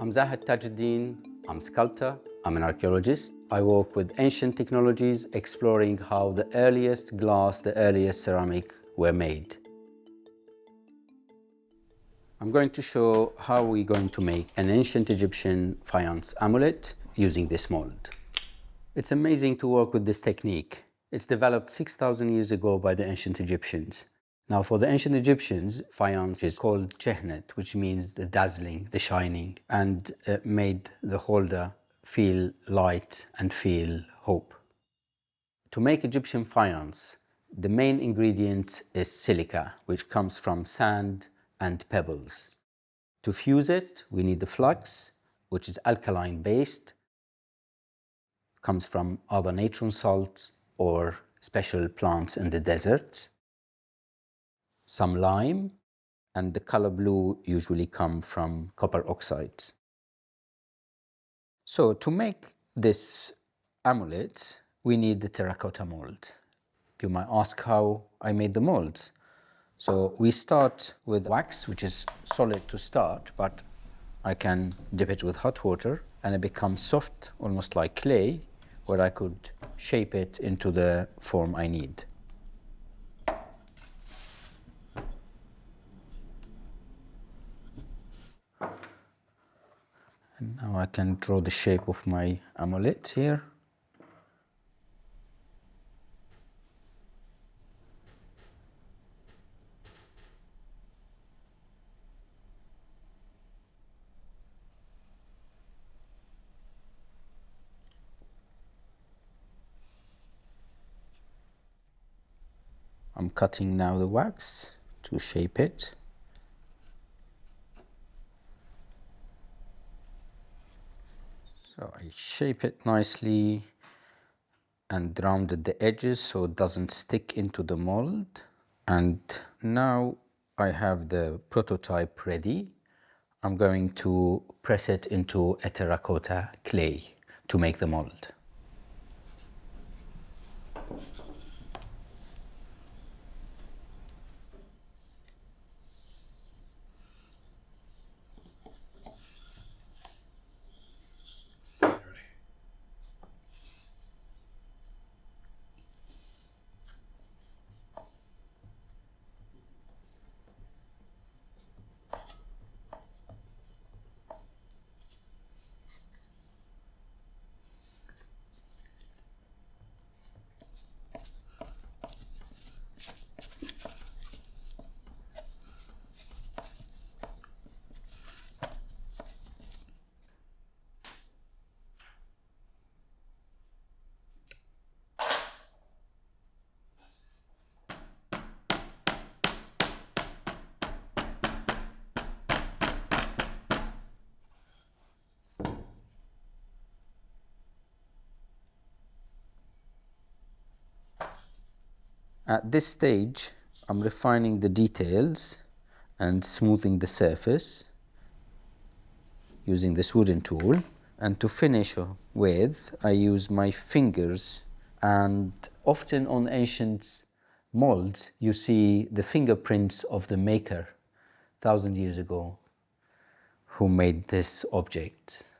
I'm Zahed Taj-Eddin. I'm a sculptor. I'm an archaeologist. I work with ancient technologies, exploring how the earliest glass, the earliest ceramic were made. I'm going to show how we're going to make an ancient Egyptian faience amulet using this mold. It's amazing to work with this technique. It's developed 6,000 years ago by the ancient Egyptians. Now, for the ancient Egyptians, faience is called tjehenet, which means the dazzling, the shining, and made the holder feel light and feel hope. To make Egyptian faience, the main ingredient is silica, which comes from sand and pebbles. To fuse it, we need the flux, which is alkaline based, comes from other natron salts or special plants in the deserts. Some lime, and the color blue usually come from copper oxides. So to make this amulet, we need the terracotta mold. You might ask how I made the molds. So we start with wax, which is solid to start, but I can dip it with hot water and it becomes soft, almost like clay, where I could shape it into the form I need. And now I can draw the shape of my amulet here. I'm cutting now the wax to shape it. So I shape it nicely and rounded the edges so it doesn't stick into the mold. And now I have the prototype ready. I'm going to press it into a terracotta clay to make the mold. At this stage, I'm refining the details and smoothing the surface using this wooden tool. And to finish with, I use my fingers. And often on ancient molds, you see the fingerprints of the maker 1,000 years ago who made this object.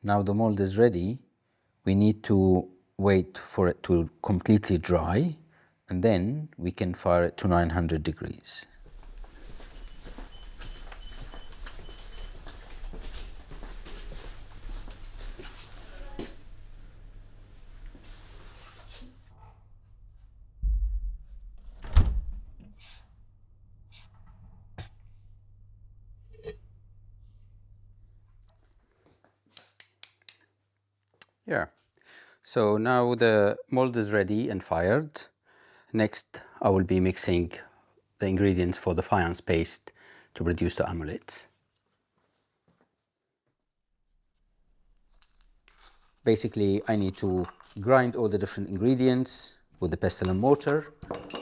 Now the mold is ready. We need to wait for it to completely dry, and then we can fire it to 900 degrees. Yeah. So now the mold is ready and fired. Next, I will be mixing the ingredients for the faience paste to produce the amulets. Basically, I need to grind all the different ingredients with the pestle and mortar,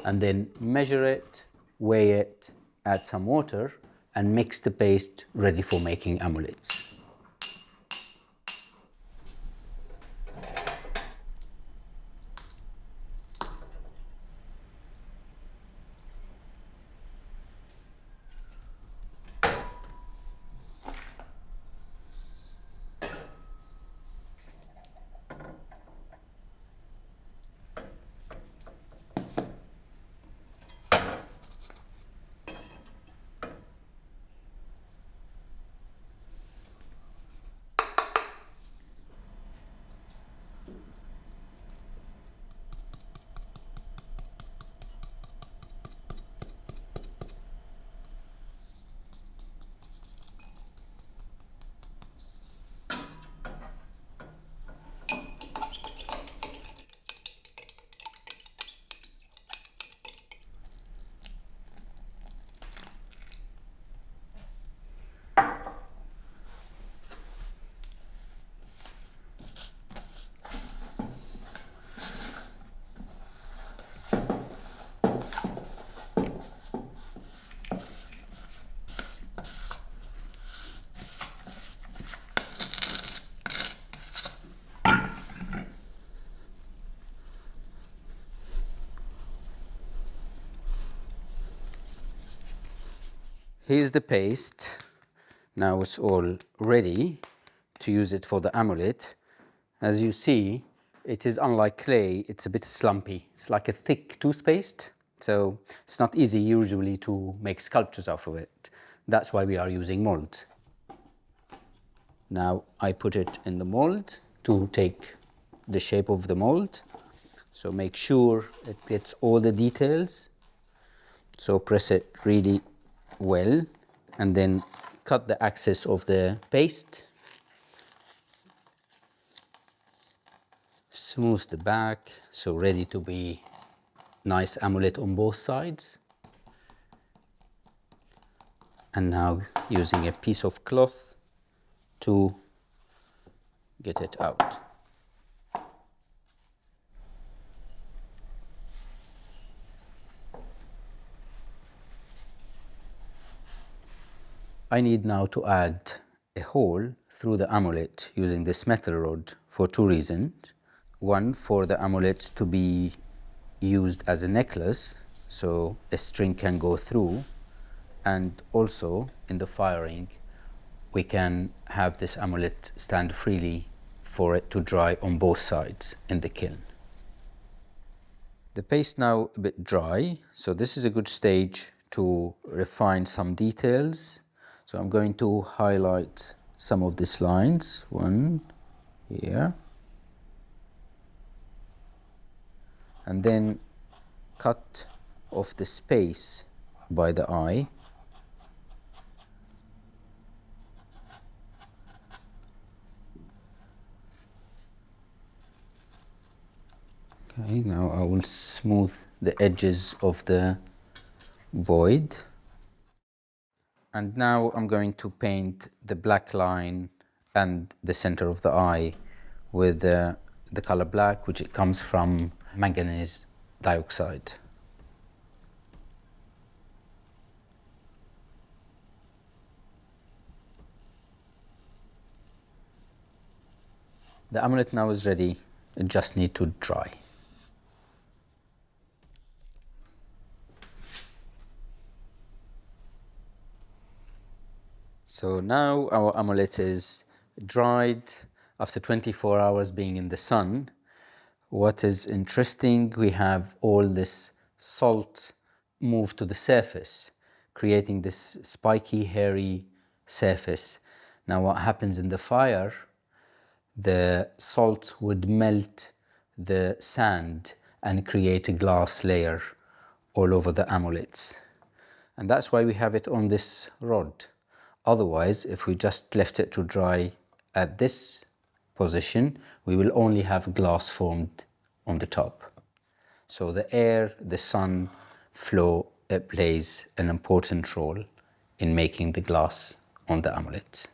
and then measure it, weigh it, add some water, and mix the paste ready for making amulets. here's the paste. Now it's all ready to use it for the amulet. As you see, it is unlike clay, it's a bit slumpy. It's like a thick toothpaste, so it's not easy usually to make sculptures out of it. That's why we are using molds. Now I put it in the mold to take the shape of the mold. So make sure it gets all the details. So press it really well and then cut the axis of the paste. Smooth the back, so ready to be nice amulet on both sides. And now using a piece of cloth to get it out. I need now to add a hole through the amulet using this metal rod for two reasons. One, for the amulet to be used as a necklace, so a string can go through, and also in the firing we can have this amulet stand freely for it to dry on both sides in the kiln. The paste now a bit dry, so this is a good stage to refine some details. So I'm going to highlight some of these lines, one here, and then cut off the space by the eye. Okay, now I will smooth the edges of the void. And now I'm going to paint the black line and the center of the eye with the color black, which it comes from manganese dioxide. The amulet now is ready, it just needs to dry. So now our amulet is dried after 24 hours being in the sun. What is interesting, we have all this salt move to the surface, creating this spiky, hairy surface. Now what happens in the fire, the salt would melt the sand and create a glass layer all over the amulets. And that's why we have it on this rod. Otherwise, if we just left it to dry at this position, we will only have glass formed on the top. So the air, the sun flow, it plays an important role in making the glass on the amulet.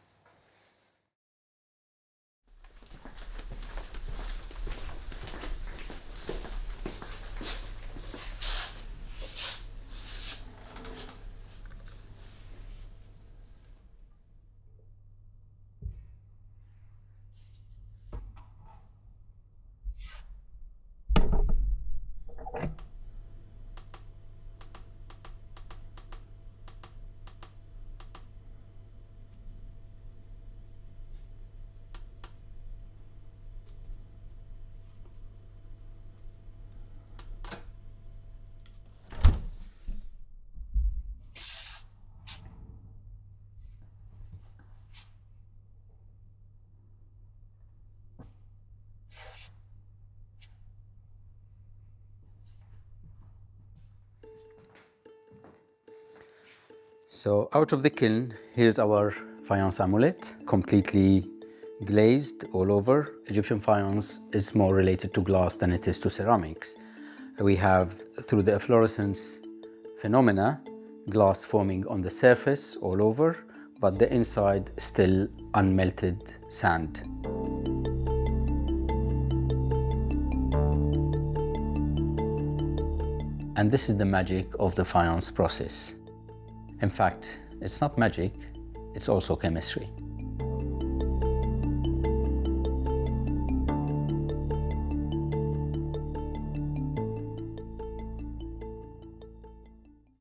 So out of the kiln, here's our faience amulet, completely glazed all over. Egyptian faience is more related to glass than it is to ceramics. We have, through the efflorescence phenomena, glass forming on the surface all over, but the inside still unmelted sand. And this is the magic of the faience process. In fact, it's not magic, it's also chemistry.